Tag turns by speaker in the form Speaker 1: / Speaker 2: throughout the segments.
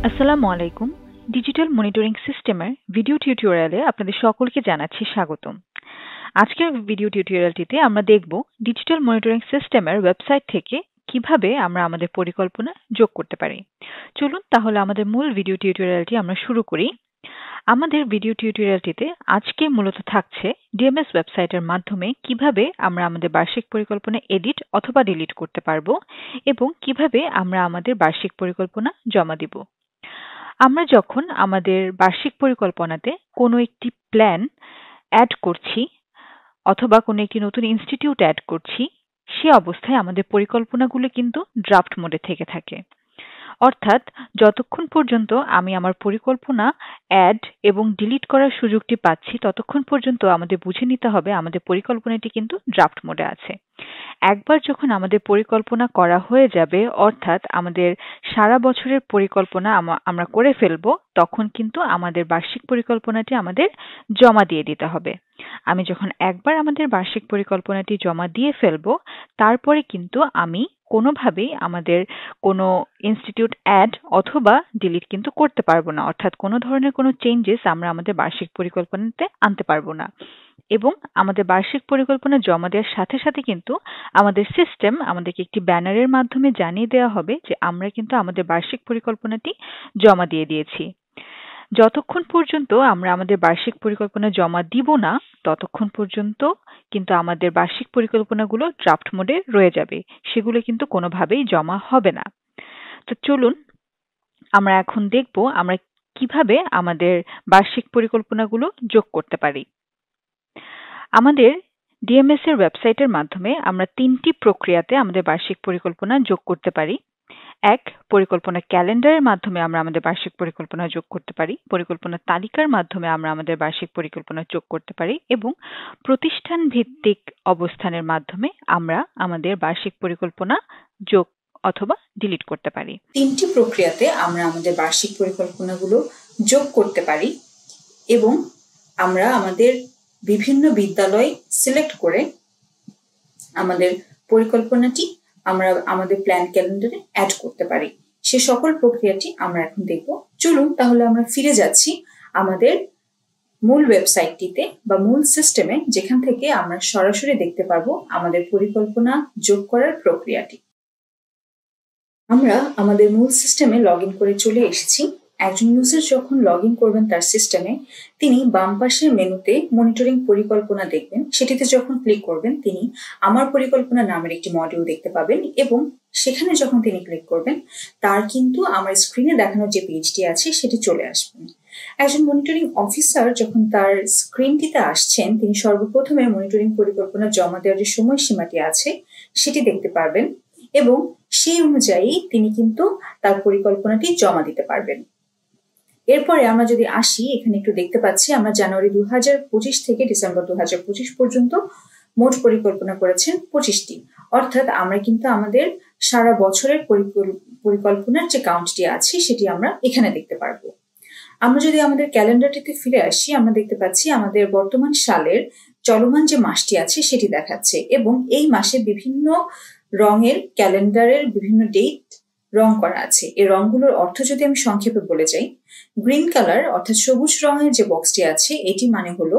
Speaker 1: আসসালামু আলাইকুম। Digital monitoring সিস্টেমের ভিডিও টিউটোরিয়ালে আপনাদের সকলকে জানাচ্ছি স্বাগতম। আজকের ভিডিও টিউটোরিয়ালটিতে আমরা দেখব ডিজিটাল মনিটরিং সিস্টেমের ওয়েবসাইট থেকে কিভাবে আমরা আমাদের পরিকল্পনা যোগ করতে পারি। চলুন তাহলে আমাদের মূল ভিডিও টিউটোরিয়ালটি আমরা শুরু করি। আমাদের ভিডিও টিউটোরিয়ালটিতে আজকে মূলত থাকছে ডিএমএস ওয়েবসাইটের মাধ্যমে কিভাবে আমরা আমাদের বার্ষিক পরিকল্পনা এডিট অথবা ডিলিট করতে পারবো এবং কিভাবে আমরা আমাদের বার্ষিক পরিকল্পনা জমা দিব। আমরা যখন আমাদের বার্ষিক পরিকল্পনাতে কোনো একটি প্ল্যান অ্যাড করছি অথবা কোনো একটি নতুন ইনস্টিটিউট অ্যাড করছি, সে অবস্থায় আমাদের পরিকল্পনাগুলো কিন্তু ড্রাফট মোডে থেকে থাকে। অর্থাৎ যতক্ষণ পর্যন্ত আমি আমার পরিকল্পনা অ্যাড এবং ডিলিট করার সুযোগটি পাচ্ছি, ততক্ষণ পর্যন্ত আমাদের বুঝে নিতে হবে আমাদের পরিকল্পনাটি কিন্তু ড্রাফট মোডে আছে। একবার যখন আমাদের পরিকল্পনা করা হয়ে যাবে, অর্থাৎ আমাদের সারা বছরের পরিকল্পনা আমরা করে ফেলবো, তখন কিন্তু আমাদের বার্ষিক পরিকল্পনাটি আমাদের জমা দিয়ে দিতে হবে। আমি যখন একবার আমাদের বার্ষিক পরিকল্পনাটি জমা দিয়ে ফেলবো, তারপরে কিন্তু আমি কোনোভাবেই আমাদের কোনো ইনস্টিটিউট অ্যাড অথবা ডিলিট কিন্তু করতে পারবো না। অর্থাৎ কোনো ধরনের কোনো চেঞ্জেস আমরা আমাদের বার্ষিক পরিকল্পনাতে আনতে পারবো না। এবং আমাদের বার্ষিক পরিকল্পনা জমা দেওয়ার সাথে সাথে কিন্তু আমাদের সিস্টেম আমাদেরকে একটি ব্যানারের মাধ্যমে জানিয়ে দেওয়া হবে যে আমরা কিন্তু আমাদের বার্ষিক পরিকল্পনাটি জমা দিয়ে দিয়েছি। যতক্ষণ পর্যন্ত আমরা আমাদের বার্ষিক পরিকল্পনা জমা দিব না, ততক্ষণ পর্যন্ত কিন্তু আমাদের বার্ষিক পরিকল্পনাগুলো ড্রাফট মোডে রয়ে যাবে, সেগুলো কিন্তু কোনোভাবেই জমা হবে না। তো চলুন আমরা এখন দেখব আমরা কিভাবে আমাদের বার্ষিক পরিকল্পনাগুলো যোগ করতে পারি। আমাদের ডিএমএস এর ওয়েবসাইটের মাধ্যমে আমরা 3টি প্রক্রিয়াতে আমাদের বার্ষিক পরিকল্পনা যোগ করতে পারি। এক, পরিকল্পনা ক্যালেন্ডারের মাধ্যমে আমরা আমাদের বার্ষিক পরিকল্পনা যোগ করতে পারি। পরিকল্পনা তালিকার মাধ্যমে আমরা আমাদের বার্ষিক পরিকল্পনা যোগ করতে পারি এবং প্রতিষ্ঠান ভিত্তিক অবস্থানের মাধ্যমে আমরা আমাদের বার্ষিক পরিকল্পনা যোগ অথবা ডিলিট করতে পারি।
Speaker 2: 3টি প্রক্রিয়াতে আমরা আমাদের বার্ষিক পরিকল্পনাগুলো যোগ করতে পারি এবং আমরা আমাদের বিভিন্ন বিদ্যালয় সিলেক্ট করে আমাদের পরিকল্পনাটি আমরা আমাদের প্ল্যান ক্যালেন্ডারে অ্যাড করতে পারি। সে সকল প্রক্রিয়াটি আমরা এখন দেখব। চলুন তাহলে আমরা ফিরে যাচ্ছি আমাদের মূল ওয়েবসাইটটিতে বা মূল সিস্টেমে, যেখান থেকে আমরা সরাসরি দেখতে পারবো আমাদের পরিকল্পনা যোগ করার প্রক্রিয়াটি। আমরা আমাদের মূল সিস্টেমে লগ ইন করে চলে এসেছি। একজন ইউজার যখন লগ ইন করবেন তার সিস্টেমে, তিনি বাম পাশের মেনুতে মনিটরিং পরিকল্পনা দেখবেন। সেটিতে যখন ক্লিক করবেন তিনি আমার পরিকল্পনা নামের একটি মডিউল দেখতে পাবেন এবং সেখানে যখন তিনি ক্লিক করবেন তার কিন্তু আমার স্ক্রিনে দেখানো যে পেজটি আছে সেটি চলে আসবেন। একজন মনিটরিং অফিসার যখন তার স্ক্রিনটিতে আসছেন, তিনি সর্বপ্রথমে মনিটরিং পরিকল্পনা জমা দেওয়ার যে সময়সীমাটি আছে সেটি দেখতে পারবেন এবং সেই অনুযায়ী তিনি কিন্তু তার পরিকল্পনাটি জমা দিতে পারবেন। এরপরে আমরা যদি আসি, এখানে একটু দেখতে পাচ্ছি আমরা জানুয়ারি 2025 থেকে ডিসেম্বর 2025 পর্যন্ত মোট পরিকল্পনা করেছেন 25টি। অর্থাৎ আমরা কিন্তু আমাদের সারা বছরের পরিকল্পনার যে কাউন্টটি আছে সেটি আমরা এখানে দেখতে পারবো। আমরা যদি আমাদের ক্যালেন্ডারটিতে ফিরে আসি, আমরা দেখতে পাচ্ছি আমাদের বর্তমান সালের চলমান যে মাসটি আছে সেটি দেখাচ্ছে এবং এই মাসে বিভিন্ন রঙের ক্যালেন্ডারের বিভিন্ন ডেট রং করা আছে। এই রংগুলোর অর্থ যদি আমি সংক্ষেপে বলে যাই, গ্রিন কালার অর্থাৎ সবুজ রঙের যে বক্সটি আছে এটি মানে হলো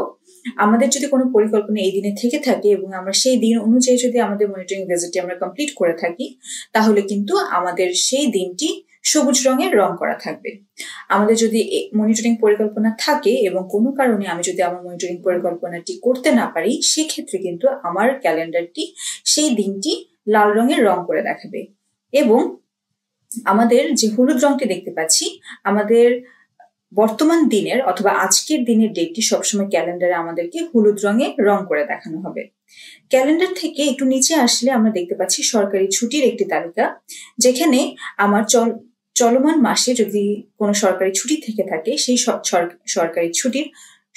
Speaker 2: আমাদের যদি কোনো পরিকল্পনা এই দিনে থেকে থাকে এবং আমরা সেই দিন অনুযায়ী যদি আমাদের মনিটরিং ভিজিটটি আমরা কমপ্লিট করে থাকি, তাহলে কিন্তু আমাদের সেই দিনটি সবুজ রঙের রং করা থাকবে। আমাদের যদি মনিটরিং পরিকল্পনা থাকে এবং কোনো কারণে আমি যদি আমার মনিটরিং পরিকল্পনাটি করতে না পারি, সেক্ষেত্রে কিন্তু আমার ক্যালেন্ডারটি সেই দিনটি লাল রঙের রং করে দেখাবে। এবং আমাদের যে হলুদ রংটি দেখতে পাচ্ছি, আমাদের বর্তমান দিনের অথবা আজকের দিনের ডেটটি সবসময় ক্যালেন্ডারে আমাদেরকে হলুদ রঙে রং করে দেখানো হবে। ক্যালেন্ডার থেকে একটু নিচে আসলে আমরা দেখতে পাচ্ছি সরকারি ছুটির একটি তালিকা, যেখানে আমার চলমান মাসে যদি কোনো সরকারি ছুটি থেকে থাকে সেই সরকারি ছুটির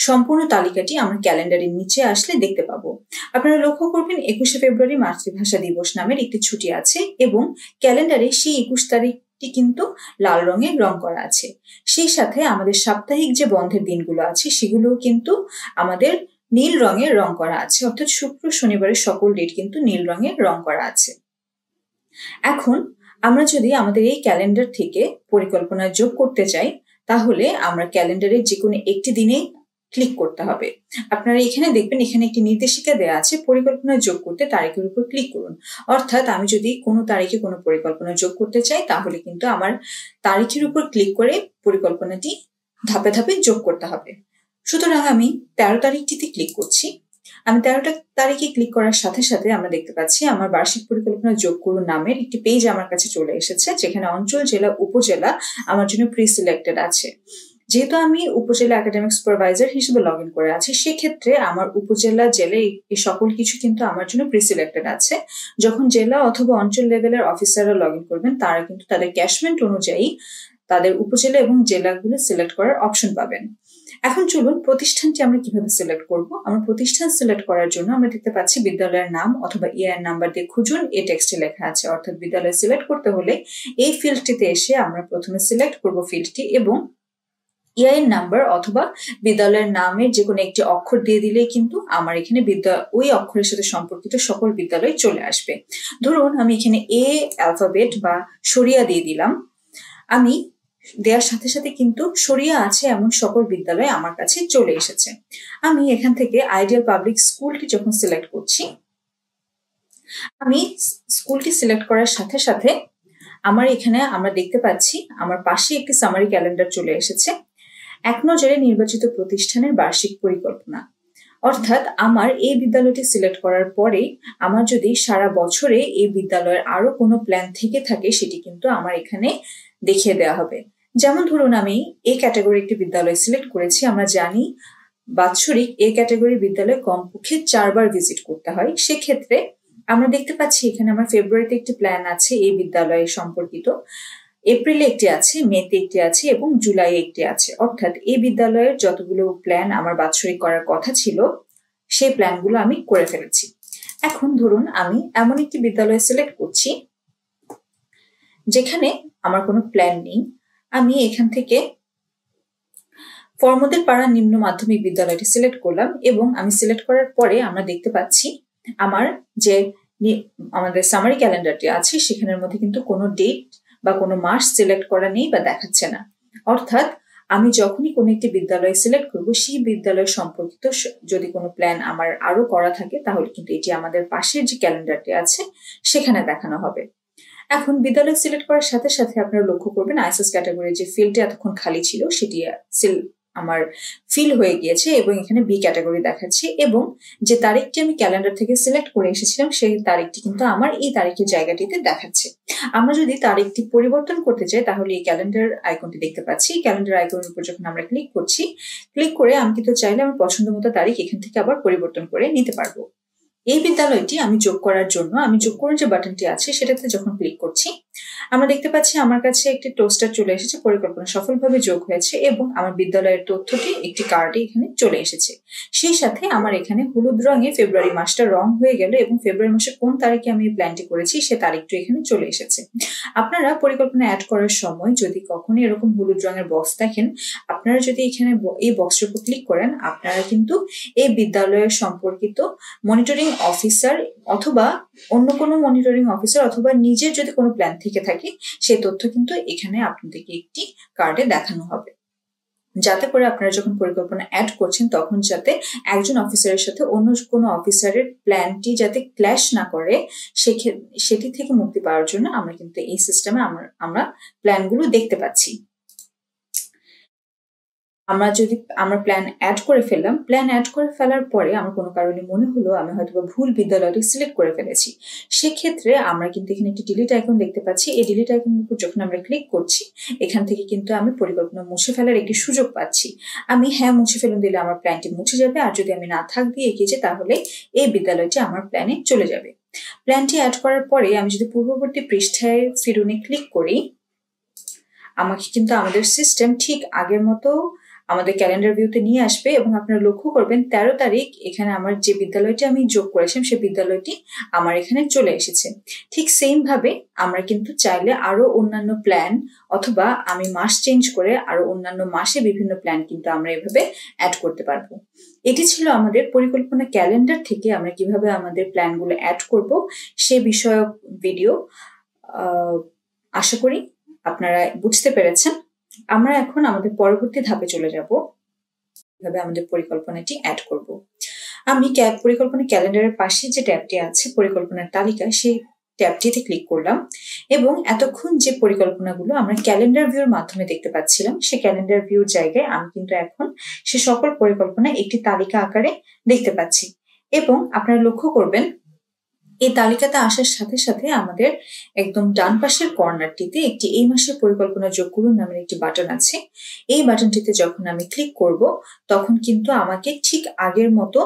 Speaker 2: সম্পূর্ণ তালিকাটি আমরা ক্যালেন্ডারের নিচে আসলে দেখতে পাবো। আপনারা লক্ষ্য করবেন 21শে ফেব্রুয়ারি মাতৃভাষা দিবস নামের একটি ছুটি আছে এবং ক্যালেন্ডারে সেই 21 তারিখটি কিন্তু লাল রঙে রং করা আছে। সেই সাথে আমাদের সাপ্তাহিক যে বন্ধের দিনগুলো আছে সেগুলোও কিন্তু আমাদের নীল রঙের রং করা আছে, অর্থাৎ শুক্র শনিবারের সকল ডেট কিন্তু নীল রঙের রং করা আছে। এখন আমরা যদি আমাদের এই ক্যালেন্ডার থেকে পরিকল্পনা যোগ করতে চাই, তাহলে আমরা ক্যালেন্ডারের যে কোনো একটি দিনেই ক্লিক করতে হবে। আপনারা এখানে দেখবেন এখানে একটি নির্দেশিকা দেওয়া আছে, পরিকল্পনা যোগ করতে তারিখের উপর ক্লিক করুন। অর্থাৎ আমি যদি কোনো তারিখে কোনো পরিকল্পনা যোগ করতে চাই, তাহলে কিন্তু আমার তারিখের উপর ক্লিক করে পরিকল্পনাটি ধাপে ধাপে যোগ করতে হবে। সুতরাং আমি 13 তারিখটিতে ক্লিক করছি। আমি 13টা তারিখে ক্লিক করার সাথে সাথে আমরা দেখতে পাচ্ছি আমার বার্ষিক পরিকল্পনা যোগ করুন নামের একটি পেজ আমার কাছে চলে এসেছে, যেখানে অঞ্চল, জেলা, উপজেলা আমার জন্য প্রি সিলেক্টেড আছে। যেহেতু আমি উপজেলা একাডেমিক সুপারভাইজার হিসেবে লগ ইন করে আছি, সেক্ষেত্রে আমার উপজেলা, জেলা এই সকল কিছু কিন্তু আমার জন্য প্রি সিলেক্টেড আছে। যখন জেলা অথবা অঞ্চল লেভেলের অফিসাররা লগ ইন করবেন, তারা কিন্তু তাদের ক্যাশমেন্ট অনুযায়ী তাদের উপজেলা এবং জেলাগুলো সিলেক্ট করার অপশন পাবেন। এখন চলুন প্রতিষ্ঠানটি আমরা কিভাবে সিলেক্ট করব। আমরা প্রতিষ্ঠান সিলেক্ট করার জন্য আমরা দেখতে পাচ্ছি বিদ্যালয়ের নাম অথবা ইআইএন নাম্বার দিয়ে খুঁজুন, এই টেক্সটে লেখা আছে। অর্থাৎ বিদ্যালয় সিলেক্ট করতে হলে এই ফিল্ডটিতে এসে আমরা প্রথমে সিলেক্ট করব ফিল্ডটি, এবং ইআইএন নাম্বার অথবা বিদ্যালয়ের নামের যে কোনো একটি অক্ষর দিয়ে দিলেই কিন্তু আমার এখানে ওই অক্ষরের সাথে সম্পর্কিত সকল বিদ্যালয় চলে আসবে। ধরুন আমি এখানে এ অ্যালফাবেট বা সরিয়া দিয়ে দিলাম। আমি দেওয়ার সাথে সাথে কিন্তু সরিয়া আছে এমন সকল বিদ্যালয় আমার কাছে চলে এসেছে। আমি এখান থেকে আইডিয়াল পাবলিক স্কুলটি যখন সিলেক্ট করছি, আমি স্কুলটি সিলেক্ট করার সাথে সাথে আমার এখানে আমরা দেখতে পাচ্ছি আমার পাশে একটি সামারি ক্যালেন্ডার চলে এসেছে, এক নজরে নির্বাচিত প্রতিষ্ঠানের বার্ষিক পরিকল্পনা। অর্থাৎ আমার এই বিদ্যালয়টি সিলেক্ট করার পরে আমার যদি সারা বছরে এই বিদ্যালয়ের আরো কোনো প্ল্যান থেকে থাকে, সেটি কিন্তু আমার এখানে দেখিয়ে দেওয়া হবে। যেমন ধরুন আমি এ ক্যাটাগরি একটি বিদ্যালয় সিলেক্ট করেছি। আমরা জানি বাৎসরিক এ ক্যাটাগরি বিদ্যালয়ে কমপক্ষে 4 বার ভিজিট করতে হয়। সেক্ষেত্রে আমরা দেখতে পাচ্ছি এখানে আমার ফেব্রুয়ারিতে একটি প্ল্যান আছে এই বিদ্যালয়ে সম্পর্কিত, এপ্রিলে একটি আছে, মেতে একটি আছে এবং জুলাই একটি আছে। অর্থাৎ এই বিদ্যালয়ের যতগুলো প্ল্যান আমার বাৎসরিক করার কথা ছিল, সেই প্ল্যানগুলো আমি করে ফেলেছি। এখন ধরুন আমি এমন একটি বিদ্যালয় সিলেক্ট করছি যেখানে আমার কোনো প্ল্যান নেই। আমি এখান থেকে ফরমদের পাড়া নিম্ন মাধ্যমিক বিদ্যালয়টি সিলেক্ট করলাম, এবং আমি সিলেক্ট করার পরে আমরা দেখতে পাচ্ছি আমার যে আমাদের সামারি ক্যালেন্ডারটি আছে, সেখানের মধ্যে কিন্তু কোনো ডেট বা কোনো মাস সিলেক্ট করা নেই বা দেখাচ্ছে না। অর্থাৎ আমি যখনই কোনো একটি বিদ্যালয় সিলেক্ট করব, সেই বিদ্যালয় সম্পর্কিত যদি কোনো প্ল্যান আমার আরো করা থাকে, তাহলে কিন্তু এটি আমাদের পাশের যে ক্যালেন্ডারটি আছে সেখানে দেখানো হবে। এখন বিদ্যালয় সিলেক্ট করার সাথে সাথে আপনারা লক্ষ্য করবেন আইএসএস ক্যাটাগরির যে ফিল্ডটি এতক্ষণ খালি ছিল, সেটি আমার ফিল হয়ে গিয়েছে এবং এখানে বি ক্যাটাগরি দেখাচ্ছে, এবং যে তারিখটি আমি ক্যালেন্ডার থেকে সিলেক্ট করে এসেছিলাম সেই তারিখটি কিন্তু আমার এই তারিখের জায়গাটিতে দেখাচ্ছে। আমরা যদি তারিখটি পরিবর্তন করতে চাই, তাহলে এই ক্যালেন্ডার আইকনটি দেখতে পাচ্ছি। ক্যালেন্ডার আইকনের উপর যখন আমরা ক্লিক করছি, ক্লিক করে আমি কিন্তু চাইলে আমার পছন্দ মতো তারিখ এখান থেকে আবার পরিবর্তন করে নিতে পারবো। এই বিদ্যালয়টি আমি যোগ করার জন্য আমি যোগ করার যে বাটনটি আছে সেটাতে যখন ক্লিক করছি, আমরা দেখতে পাচ্ছি আমার কাছে একটি টোস্টার চলে এসেছে, পরিকল্পনা সফলভাবে যোগ হয়েছে, এবং আমার বিদ্যালয়ের তথ্যটি একটি কার্ডে এখানে চলে এসেছে। সেই সাথে আমার এখানে হলুদ রঙে ফেব্রুয়ারি মাসটা রং হয়ে গেল, এবং ফেব্রুয়ারি মাসে কোন তারিখে আমি এই প্ল্যানটি করেছি সে তারিখটি এখানে চলে এসেছে। আপনারা পরিকল্পনা অ্যাড করার সময় যদি কখনই এরকম হলুদ রঙের বক্স দেখেন, আপনারা যদি এখানে এই বক্সের উপর ক্লিক করেন, আপনারা কিন্তু এই বিদ্যালয়ের সম্পর্কিত মনিটরিং অফিসার অথবা অন্য কোনো মনিটরিং অফিসার অথবা নিজের যদি কোনো প্ল্যান থেকে থাকে, সেই তথ্য কিন্তু এখানে আপনাদেরকে একটি কার্ডে দেখানো হবে, যাতে করে আপনারা যখন পরিকল্পনা অ্যাড করছেন তখন যাতে একজন অফিসারের সাথে অন্য কোনো অফিসারের প্ল্যানটি যাতে ক্ল্যাশ না করে, সেটি থেকে মুক্তি পাওয়ার জন্য আমরা কিন্তু এই সিস্টেমে আমরা প্ল্যানগুলো দেখতে পাচ্ছি। আমরা প্ল্যান অ্যাড করে ফেললাম। প্ল্যান অ্যাড করে ফেলার পরে আমার কোনো কারণে মনে হলো আমি হয়তো ভুল বিদ্যালয়টি সিলেক্ট করে ফেলেছি, সেক্ষেত্রে আমরা কিন্তু এখানে একটি ডিলিট আইকন দেখতে পাচ্ছি। এই ডিলিট আইকনের উপর যখন আমরা ক্লিক করছি, এখান থেকে কিন্তু আমি পরিকল্পনা মুছে ফেলার একটি সুযোগ পাচ্ছি। আমি হ্যাঁ মুছে ফেলুন দিলে আমার প্ল্যানটি মুছে যাবে, আর যদি আমি না থাক দিয়ে এগিয়ে যাই, তাহলে এই বিদ্যালয়টি আমার প্ল্যানে চলে যাবে। প্ল্যানটি অ্যাড করার পরে আমি যদি পূর্ববর্তী পৃষ্ঠায় ফিরুনে ক্লিক করি, আমাকে কিন্তু আমাদের সিস্টেম ঠিক আগের মতো আমাদের ক্যালেন্ডার ভিউতে নিয়ে আসবে, এবং আপনারা লক্ষ্য করবেন 13 তারিখ এখানে আমার যে বিদ্যালয়টি আমি যোগ করেছিলাম সেই বিদ্যালয়টি আমার এখানে চলে এসেছে। ঠিক সেম ভাবে আমরা কিন্তু চাইলে আরো অন্যান্য প্ল্যান অথবা আমি মাস চেঞ্জ করে আরো অন্যান্য মাসে বিভিন্ন প্ল্যান কিন্তু আমরা এভাবে অ্যাড করতে পারবো। এটি ছিল আমাদের পরিকল্পনা ক্যালেন্ডার থেকে আমরা কিভাবে আমাদের প্ল্যানগুলো অ্যাড করব সে বিষয়ক ভিডিও। আশা করি আপনারা বুঝতে পেরেছেন। আমরা এখন আমাদের পরবর্তী ধাপে চলে যাব, কিভাবে আমাদের পরিকল্পনাটি অ্যাড করব। আমি পরিকল্পনা ক্যালেন্ডারের পাশে যে ট্যাবটি আছে পরিকল্পনার তালিকা, সেই ট্যাবটিতে ক্লিক করলাম এবং এতক্ষণ যে পরিকল্পনাগুলো আমরা ক্যালেন্ডার ভিউর মাধ্যমে দেখতে পাচ্ছিলাম, সেই ক্যালেন্ডার ভিউর জায়গায় আমি কিন্তু এখন সে সকল পরিকল্পনা একটি তালিকা আকারে দেখতে পাচ্ছি। এবং আপনারা লক্ষ্য করবেন এই তালিকাতে আসার সাথে সাথে আমাদের একদম ডান পাশের কর্নারটিতে একটি এই মাসের পরিকল্পনা যোগ করুন নামের একটি বাটন আছে। এই বাটনটিতে যখন আমি ক্লিক করব তখন কিন্তু আমাকে ঠিক আগের মতো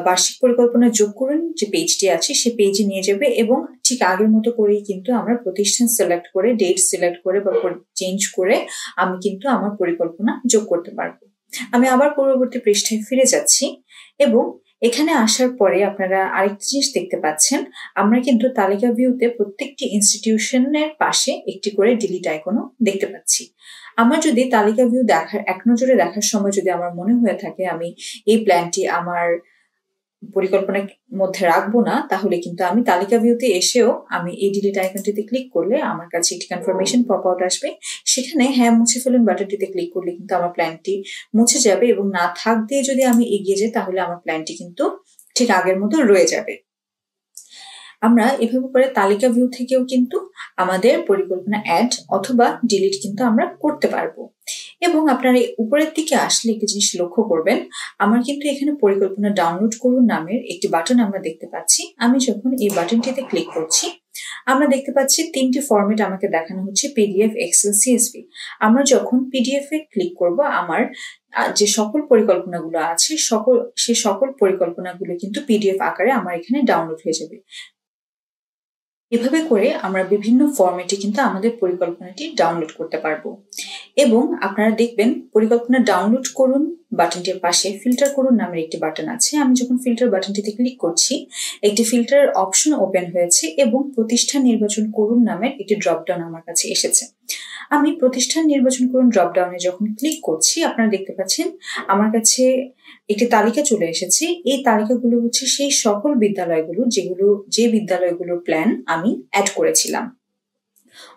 Speaker 2: বার্ষিক পরিকল্পনা যোগ করুন যে পেজটি আছে সে পেজে নিয়ে যাবে এবং ঠিক আগের মতো করেই কিন্তু আমরা প্রতিষ্ঠান সিলেক্ট করে, ডেট সিলেক্ট করে বা চেঞ্জ করে আমি কিন্তু আমার পরিকল্পনা যোগ করতে পারবো। আমি আবার পরবর্তী পৃষ্ঠায় ফিরে যাচ্ছি এবং এখানে আসার পরে আপনারা আরেকটি জিনিস দেখতে পাচ্ছেন, আমরা কিন্তু তালিকা ভিউতে প্রত্যেকটি ইনস্টিটিউশনের পাশে একটি করে ডিলিট আইকনও দেখতে পাচ্ছি। আমার যদি তালিকা ভিউ এক নজরে দেখার সময় যদি আমার মনে হয়ে থাকে আমি এই প্ল্যানটি আমার পরিকল্পনার মধ্যে রাখবো না, তাহলে কিন্তু আমি তালিকা ভিউতে এসেও আমি এই ডিলিট আইকনটিতে ক্লিক করলে আমার কাছে একটি কনফার্মেশন পপ আউট আসবে। সেখানে হ্যাঁ মুছে ফেলুন বাটনটিতে ক্লিক করলে কিন্তু আমার প্ল্যানটি মুছে যাবে এবং না থাক দিয়ে যদি আমি এগিয়ে যাই তাহলে আমার প্ল্যানটি কিন্তু ঠিক আগের মতো রয়ে যাবে। আমরা এভাবে করে তালিকা ভিউ থেকেও কিন্তু আমাদের পরিকল্পনা অ্যাড অথবা ডিলিট কিন্তু আমরা করতে পারবো। এবং আপনারা উপরের দিকে আসলে একটি জিনিস লক্ষ্য করবেন, আমার কিন্তু এখানে পরিকল্পনা ডাউনলোড করুন নামের একটি বাটন আমরা দেখতে পাচ্ছি। আমি যখন এই বাটনটিতে ক্লিক করছি আমরা দেখতে পাচ্ছি তিনটি ফরম্যাট আমাকে দেখানো হচ্ছে, পিডিএফ, এক্সেল, সিএসভি। আমরা যখন পিডিএফ এ ক্লিক করব আমার যে সকল পরিকল্পনাগুলো আছে সে সকল পরিকল্পনাগুলো কিন্তু পিডিএফ আকারে আমার এখানে ডাউনলোড হয়ে যাবে। এভাবে করে আমরা বিভিন্ন ফরম্যাটে কিন্তু আমাদের পরিকল্পনাটি ডাউনলোড করতে পারবো। এবং আপনারা দেখবেন পরিকল্পনা ডাউনলোড করুন বাটনটির পাশে ফিল্টার করুন নামের একটি বাটন আছে। আমি যখন ফিল্টার বাটনটিতে ক্লিক করছি একটি ফিল্টার অপশন ওপেন হয়েছে এবং প্রতিষ্ঠান নির্বাচন করুন নামের একটি ড্রপডাউন আমার কাছে এসেছে। আমি প্রতিষ্ঠান নির্বাচন করুন ড্রপডাউনে যখন ক্লিক করছি আপনারা দেখতে পাচ্ছেন আমার কাছে একটি তালিকা চলে এসেছে। এই তালিকাগুলো হচ্ছে সেই সকল বিদ্যালয়গুলো যে বিদ্যালয়গুলোর প্ল্যান আমি অ্যাড করেছিলাম।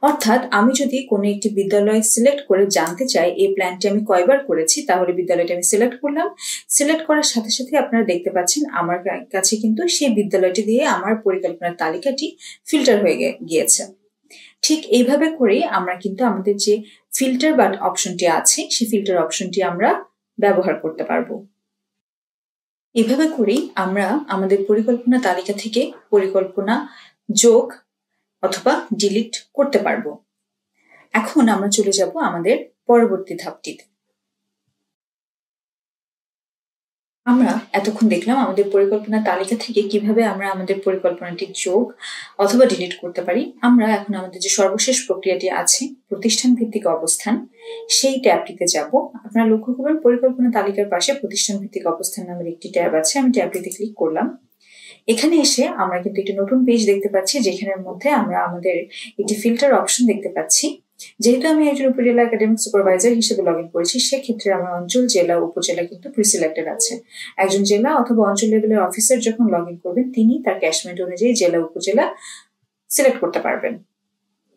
Speaker 2: অর্থাৎ আমি যদি কোনো একটি বিদ্যালয় সিলেক্ট করে জানতে চাই এই প্ল্যানটি আমি কয়বার করেছি, তাহলে বিদ্যালয়টি আমি সিলেক্ট করলাম। সিলেক্ট করার সাথে সাথে আপনারা দেখতে পাচ্ছেন আমার কাছে কিন্তু সেই বিদ্যালয়টি দিয়ে আমার পরিকল্পনার তালিকাটি ফিল্টার হয়ে গিয়েছে। ঠিক এইভাবে করেই আমরা কিন্তু আমাদের যে ফিল্টার বা অপশনটি আছে সেই ফিল্টার অপশনটি আমরা ব্যবহার করতে পারবো। এভাবে করেই আমরা আমাদের পরিকল্পনা তালিকা থেকে পরিকল্পনা যোগ অথবা ডিলিট করতে পারবো। এখন আমরা চলে যাব আমাদের পরবর্তী ধাপটিতে। আমরা এতক্ষণ দেখলাম আমাদের পরিকল্পনা তালিকা থেকে কিভাবে আমরা আমাদের পরিকল্পনাটি যোগ অথবা ডিলিট করতে পারি। আমরা এখন আমাদের যে সর্বশেষ প্রক্রিয়াটি আছে প্রতিষ্ঠান ভিত্তিক অবস্থান, সেই ট্যাবটিতে যাব। আপনারা লক্ষ্য করবেন পরিকল্পনা তালিকার পাশে প্রতিষ্ঠান ভিত্তিক অবস্থান নামের একটি ট্যাব আছে। আমি ট্যাবটিতে ক্লিক করলাম। এখানে এসে আমরা কিন্তু একটি নতুন পেজ দেখতে পাচ্ছি যেখানের মধ্যে আমরা আমাদের একটি ফিল্টার অপশন দেখতে পাচ্ছি। যেহেতু আমি একজন উপজেলা একাডেমিক সুপারভাইজার হিসেবে লগ ইন করেছি সেক্ষেত্রে আমার অঞ্চল, জেলা, উপজেলা কিন্তু প্রিসিলেক্টেড আছে। একজন জেলা অথবা অঞ্চল লেভেলের অফিসার যখন লগ ইন করবেন তিনি তার ক্যাশমেন্ট অনুযায়ী জেলা, উপজেলা সিলেক্ট করতে পারবেন।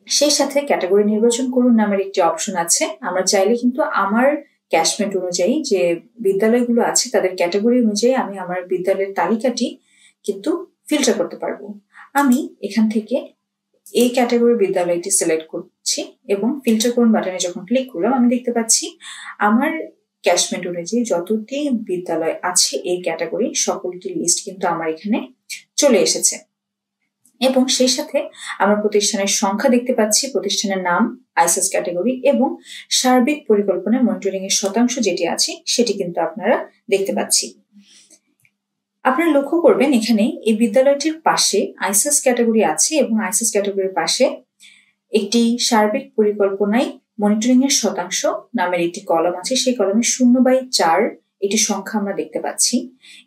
Speaker 2: সেই সাথে ক্যাটাগরি নির্বাচন করুন নামের একটি অপশন আছে। আমরা চাইলে কিন্তু আমার ক্যাশমেন্ট অনুযায়ী যে বিদ্যালয়গুলো আছে তাদের ক্যাটাগরি অনুযায়ী আমি আমার বিদ্যালয়ের তালিকাটি কিন্তু ফিল্টার করতে পারবো। আমি এখান থেকে এই ক্যাটাগরি বিদ্যালয়টি সিলেক্ট করছি এবং ফিল্টার করুন বাটনে যখন ক্লিক করলাম আমি দেখতে পাচ্ছি আমার ক্যাশমেন্ট অনুযায়ী যতটি বিদ্যালয় আছে এই ক্যাটাগরি সকলটি লিস্ট কিন্তু আমার এখানে চলে এসেছে। এবং সেই সাথে আমরা প্রতিষ্ঠানের সংখ্যা দেখতে পাচ্ছি, প্রতিষ্ঠানের নাম, আইসিএস ক্যাটাগরি এবং সার্বিক পরিকল্পনা মনিটরিং এর শতাংশ যেটি আছে সেটি কিন্তু আপনারা দেখতে পাচ্ছি। আপনারা লক্ষ্য করবেন এখানে এই বিদ্যালয়টির পাশে আইসিএস ক্যাটাগরি আছে এবং আইসিএস ক্যাটাগরির পাশে একটি সার্বিক পরিকল্পনায় মনিটরিং এর শতাংশ নামের একটি কলাম আছে। সেই কলামে 0/4 এটি সংখ্যা আমরা দেখতে পাচ্ছি।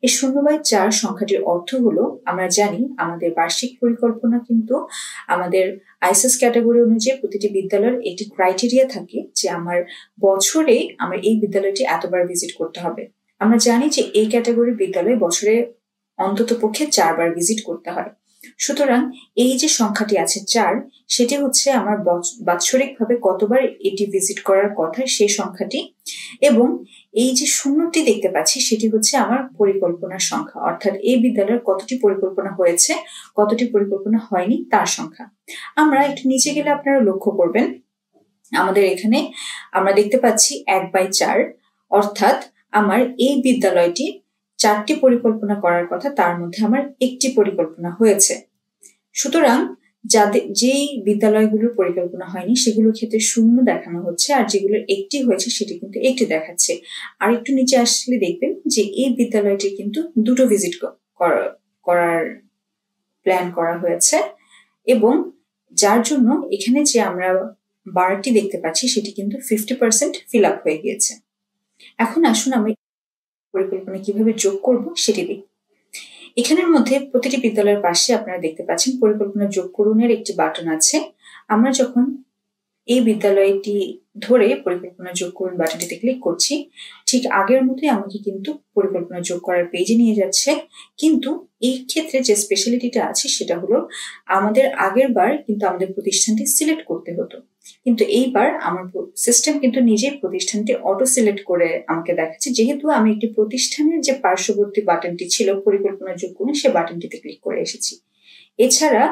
Speaker 2: এই 0/4 সংখ্যাটির অর্থ হলো আমরা জানি আমাদের বার্ষিক পরিকল্পনা কিন্তু আমাদের আইসিএস ক্যাটাগরি অনুযায়ী প্রতিটি বিদ্যালয়ের একটি ক্রাইটেরিয়া থাকে যে আমার বছরে আমার এই বিদ্যালয়টি এতবার ভিজিট করতে হবে। আমরা জানি যে এই ক্যাটাগরির বিদ্যালয়ে বছরে অন্তত পক্ষে 4 বার ভিজিট করতে হয়। সুতরাং এই যে সংখ্যাটি আছে 4, সেটি হচ্ছে আমার বাৎসরিকভাবে কতবার এটি ভিজিট করার কথা সেই সংখ্যাটি, এবং এই যে শূন্যটি দেখতে পাচ্ছি সেটি হচ্ছে আমার পরিকল্পনার সংখ্যা, অর্থাৎ এই বিদ্যালয়ের কতটি পরিকল্পনা হয়েছে কতটি পরিকল্পনা হয়নি তার সংখ্যা। আমরা একটু নিচে গেলে আপনারা লক্ষ্য করবেন আমাদের এখানে আমরা দেখতে পাচ্ছি 1/4, অর্থাৎ আমার এই বিদ্যালয়টি 4টি পরিকল্পনা করার কথা, তার মধ্যে আমার একটি পরিকল্পনা হয়েছে। সুতরাং যেই বিদ্যালয়গুলোর পরিকল্পনা হয়নি সেগুলোর ক্ষেত্রে 0 দেখানো হচ্ছে, আর যেগুলোর একটি হয়েছে সেটি কিন্তু 1টি দেখাচ্ছে। আর একটু নিচে আসলে দেখবেন যে এই বিদ্যালয়টি কিন্তু 2টো ভিজিট করার প্ল্যান করা হয়েছে, এবং যার জন্য এখানে যে আমরা বারটি দেখতে পাচ্ছি সেটি কিন্তু 50% ফিল আপ হয়ে গিয়েছে। এখন আসুন আমরা পরিকল্পনা কিভাবে যোগ করব সেটি দেখি। এখানের মধ্যে প্রতিটি বিদ্যালয়ের পাশে আপনারা দেখতে পাচ্ছেন পরিকল্পনা যোগ করুনের একটি বাটন আছে। আমরা যখন এই বিদ্যালয়টি ধরে পরিকল্পনা যোগ করুন বাটনটিতে ক্লিক করছি, ঠিক আগের মতোই আমাকে কিন্তু পরিকল্পনা যোগ করার পেজে নিয়ে যাচ্ছে। কিন্তু এই ক্ষেত্রে যে স্পেশালিটিটা আছে সেটা হলো আমাদের আগের বার কিন্তু আমাদের প্রতিষ্ঠানটি সিলেক্ট করতে হতো, কিন্তু এইবার আমার সিস্টেম কিন্তু নিজেই প্রতিষ্ঠানটি অটো সিলেক্ট করে আমাকে দেখাচ্ছে, যেহেতু আমি একটি প্রতিষ্ঠানের যে পার্শ্ববর্তী বাটনটি ছিল পরিকল্পনা যোগ করুন সে বাটনটিতে ক্লিক করে এসেছি। এছাড়া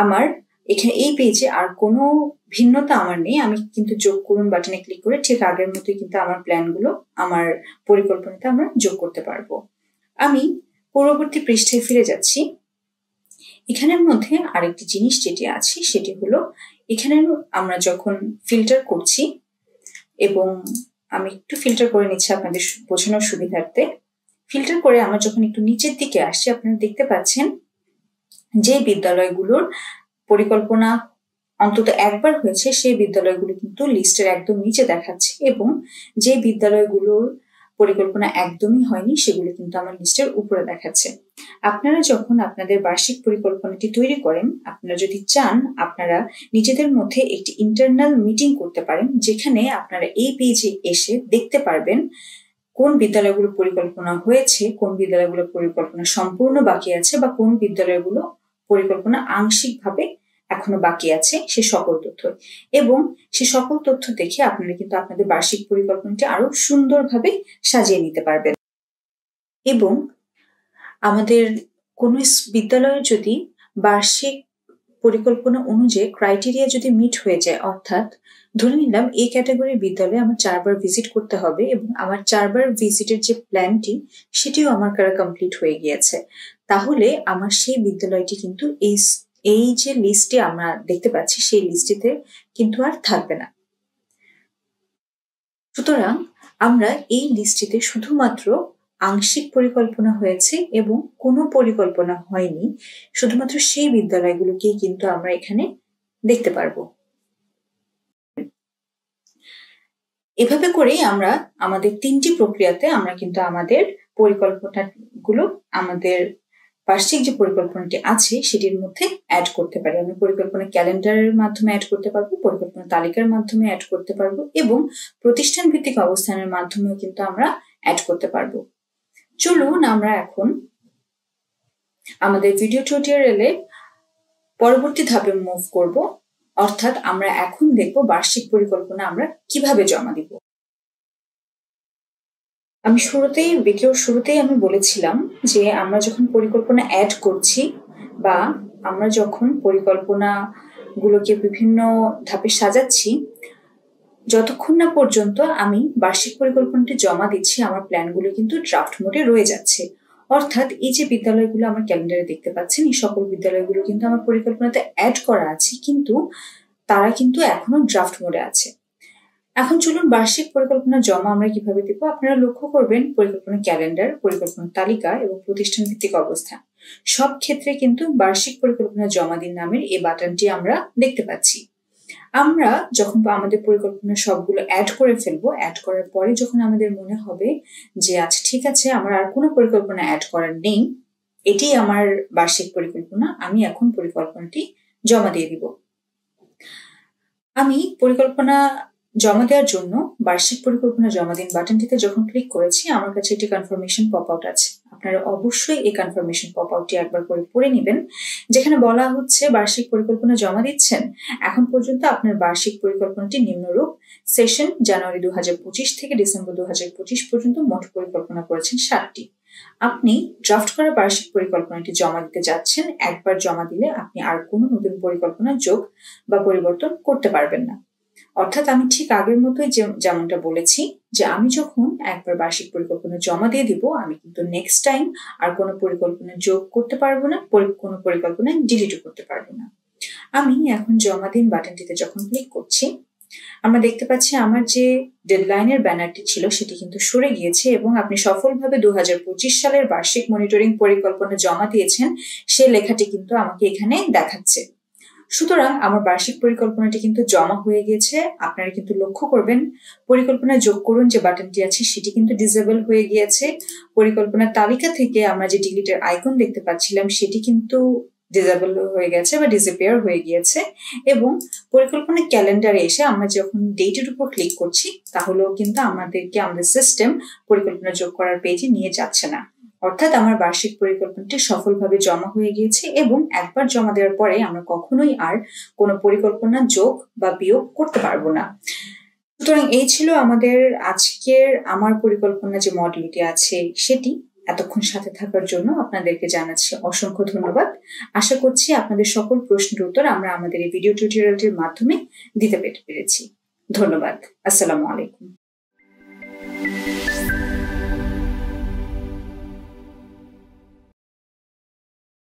Speaker 2: আমার এখানে এই পেজে আর কোনো ভিন্নতা আমার নেই, আমি কিন্তু যোগ করুন বাটনে ক্লিক করে ঠিক আগের মতোই কিন্তু আমার প্ল্যানগুলো আমার পরিকল্পনাতে আমরা যোগ করতে পারবো। আমি পূর্ববর্তী পৃষ্ঠায় ফিরে যাচ্ছি। এখানের মধ্যে আরেকটি জিনিস যেটি আছে সেটি হলো এখানে আমরা যখন ফিল্টার করছি, এবং আমি একটু ফিল্টার করে নিচ্ছি আপনাদের বোঝানোর সুবিধার্থে। ফিল্টার করে আমরা যখন একটু নিচের দিকে আসছি আপনারা দেখতে পাচ্ছেন যে বিদ্যালয়গুলোর পরিকল্পনা অন্তত একবার হয়েছে সেই বিদ্যালয়গুলো কিন্তু লিস্টের একদম নিচে দেখাচ্ছে, এবং যে বিদ্যালয়গুলোর পরিকল্পনা একদমই হয়নি সেগুলো কিন্তু আমার লিস্টের উপরে দেখাচ্ছে। আপনারা যখন আপনাদের বার্ষিক পরিকল্পনাটি তৈরি করেন, আপনারা যদি চান আপনারা নিজেদের মধ্যে একটি ইন্টারনাল মিটিং করতে পারেন, যেখানে আপনারা এই পেজে এসে দেখতে পারবেন কোন বিদ্যালয়গুলো পরিকল্পনা হয়েছে, কোন বিদ্যালয়গুলোর পরিকল্পনা সম্পূর্ণ বাকি আছে, বা কোন বিদ্যালয়গুলো পরিকল্পনা আংশিকভাবে এখনো বাকি আছে, সে সকল তথ্য। এবং সে সকল তথ্য দেখে আপনারা কিন্তু আপনাদের বার্ষিক পরিকল্পনাটি আরো সুন্দরভাবে সাজিয়ে নিতে পারবেন। এবং আমাদের কোনো বিদ্যালয়ে যদি বার্ষিক পরিকল্পনা অনুযায়ী ক্রাইটেরিয়া যদি মিট হয়ে যায়, অর্থাৎ ধরে নিলাম এই ক্যাটাগরির বিদ্যালয়ে আমার 4বার ভিজিট করতে হবে এবং আমার 4বার ভিজিটের যে প্ল্যানটি সেটিও আমার কমপ্লিট হয়ে গিয়েছে, তাহলে আমার সেই বিদ্যালয়টি কিন্তু এই যে লিস্টে আমরা দেখতে পাচ্ছি সেই লিস্টেতে কিন্তু আর থাকবে না। সুতরাং আমরা এই লিস্টটিতে শুধুমাত্র আংশিক পরিকল্পনা হয়েছে এবং কোনো পরিকল্পনা হয়নি শুধুমাত্র সেই বিদ্যালয়গুলোকেই কিন্তু আমরা এখানে দেখতে পারবো। এভাবে করেই আমরা আমাদের 3টি প্রক্রিয়াতে আমরা কিন্তু আমাদের পরিকল্পনাগুলো আমাদের বার্ষিক যে পরিকল্পনাটি আছে সেটির মধ্যে অ্যাড করতে পারি। আমি পরিকল্পনা ক্যালেন্ডারের মাধ্যমে অ্যাড করতে পারবো, পরিকল্পনা তালিকার মাধ্যমে অ্যাড করতে পারবো, এবং প্রতিষ্ঠান ভিত্তিক অবস্থানের মাধ্যমেও কিন্তু আমরা অ্যাড করতে পারবো। চলুন আমরা এখন আমাদের ভিডিও টিউটোরিয়ালে পরবর্তী ধাপে মুভ করব, অর্থাৎ আমরা এখন দেখব বার্ষিক পরিকল্পনা আমরা কিভাবে জমা দিব। আমি ভিডিওর শুরুতেই আমি বলেছিলাম যে আমরা যখন পরিকল্পনা অ্যাড করছি বা আমরা যখন পরিকল্পনা গুলোকে বিভিন্ন ধাপে সাজাচ্ছি, যতক্ষণ না পর্যন্ত আমি বার্ষিক পরিকল্পনাটি জমা দিচ্ছি আমার প্ল্যানগুলো কিন্তু ড্রাফট মোডে রয়ে যাচ্ছে। অর্থাৎ এই যে বিদ্যালয়গুলো আমার ক্যালেন্ডারে দেখতে পাচ্ছেন এই সকল বিদ্যালয়গুলো কিন্তু আমার পরিকল্পনাতে অ্যাড করা আছে, কিন্তু তারা কিন্তু এখনো ড্রাফট মোডে আছে। এখন চলুন বার্ষিক পরিকল্পনা জমা আমরা কিভাবে দেব। আপনারা লক্ষ্য করবেন পরিকল্পনা ক্যালেন্ডার, পরিকল্পনা তালিকা এবং প্রতিষ্ঠান ভিত্তিক অবস্থান সব ক্ষেত্রে কিন্তু বার্ষিক পরিকল্পনা জমা দিন নামের এই বাটনটি আমরা দেখতে পাচ্ছি। আমরা যখন আমাদের পরিকল্পনা সবগুলো অ্যাড করে ফেলবো, অ্যাড করার পরে যখন আমাদের মনে হবে যে আচ্ছা ঠিক আছে আমার আর কোনো পরিকল্পনা অ্যাড করার নেই, এটি আমার বার্ষিক পরিকল্পনা, আমি এখন পরিকল্পনাটি জমা দিয়ে দিব। আমি পরিকল্পনা জমা দেওয়ার জন্য বার্ষিক পরিকল্পনা জমা দিন বাটনটিতে যখন ক্লিক করেছি আমার কাছে একটি কনফার্মেশন পপ আউট আছে। আপনারা অবশ্যই এই কনফার্মেশন পপ আউটটি একবার করে পড়ে নেবেন, যেখানে বলা হচ্ছে বার্ষিক পরিকল্পনা জমা দিচ্ছেন। এখন পর্যন্ত আপনার বার্ষিক পরিকল্পনাটি নিম্নরূপ: সেশন জানুয়ারি 2025 থেকে ডিসেম্বর 2025 পর্যন্ত মোট পরিকল্পনা করেছেন 7টি। আপনি ড্রাফট করা বার্ষিক পরিকল্পনাটি জমা দিতে যাচ্ছেন। একবার জমা দিলে আপনি আর কোনো নতুন পরিকল্পনা যোগ বা পরিবর্তন করতে পারবেন না। অর্থাৎ আমি ঠিক আগের মতোই যেমনটা বলেছি যে আমি যখন একবার বার্ষিক পরিকল্পনা জমা দিয়ে দিব, আমি কিন্তু নেক্সট টাইম আর কোনো পরিকল্পনা যোগ করতে পারবো না, কোনো পরিকল্পনা ডিলিটও করতে পারবো না। আমি এখন জমা দিন বাটনটিতে যখন ক্লিক করছি, আমরা দেখতে পাচ্ছি আমার যে ডেডলাইনের ব্যানারটি ছিল সেটি কিন্তু সরে গিয়েছে এবং আপনি সফলভাবে 2025 সালের বার্ষিক মনিটরিং পরিকল্পনা জমা দিয়েছেন সেই লেখাটি কিন্তু আমাকে এখানে দেখাচ্ছে। সুতরাং আমার বার্ষিক পরিকল্পনাটি কিন্তু জমা হয়ে গেছে। আপনারা কিন্তু লক্ষ্য করবেন পরিকল্পনা যোগ করুন যে বাটনটি আছে সেটি কিন্তু ডিসেবল হয়ে গিয়েছে। পরিকল্পনার তালিকা থেকে আমরা যে ডিলিটের আইকন দেখতে পাচ্ছিলাম সেটি কিন্তু ডিসেবল হয়ে গেছে বা ডিসঅ্যাপিয়ার হয়ে গিয়েছে। এবং পরিকল্পনা ক্যালেন্ডারে এসে আমরা যখন ডেটের উপর ক্লিক করছি তাহলেও কিন্তু আমাদের সিস্টেম পরিকল্পনা যোগ করার পেজে নিয়ে যাচ্ছে না। অর্থাৎ আমার বার্ষিক পরিকল্পনাটি সফলভাবে জমা হয়ে গিয়েছে এবং একবার জমা দেওয়ার পরে আমরা কখনোই আর কোনো পরিকল্পনা যোগ বা বিয়োগ করতে পারবো না। সুতরাং এই ছিল আমাদের আজকের আমার পরিকল্পনা যে মডেলটি আছে সেটি। এতক্ষণ সাথে থাকার জন্য আপনাদেরকে জানাচ্ছি অসংখ্য ধন্যবাদ। আশা করছি আপনাদের সকল প্রশ্নের উত্তর আমরা আমাদের এই ভিডিও টিউটোরিয়ালটির মাধ্যমে দিতে পেরেছি। ধন্যবাদ। আসসালামু আলাইকুম।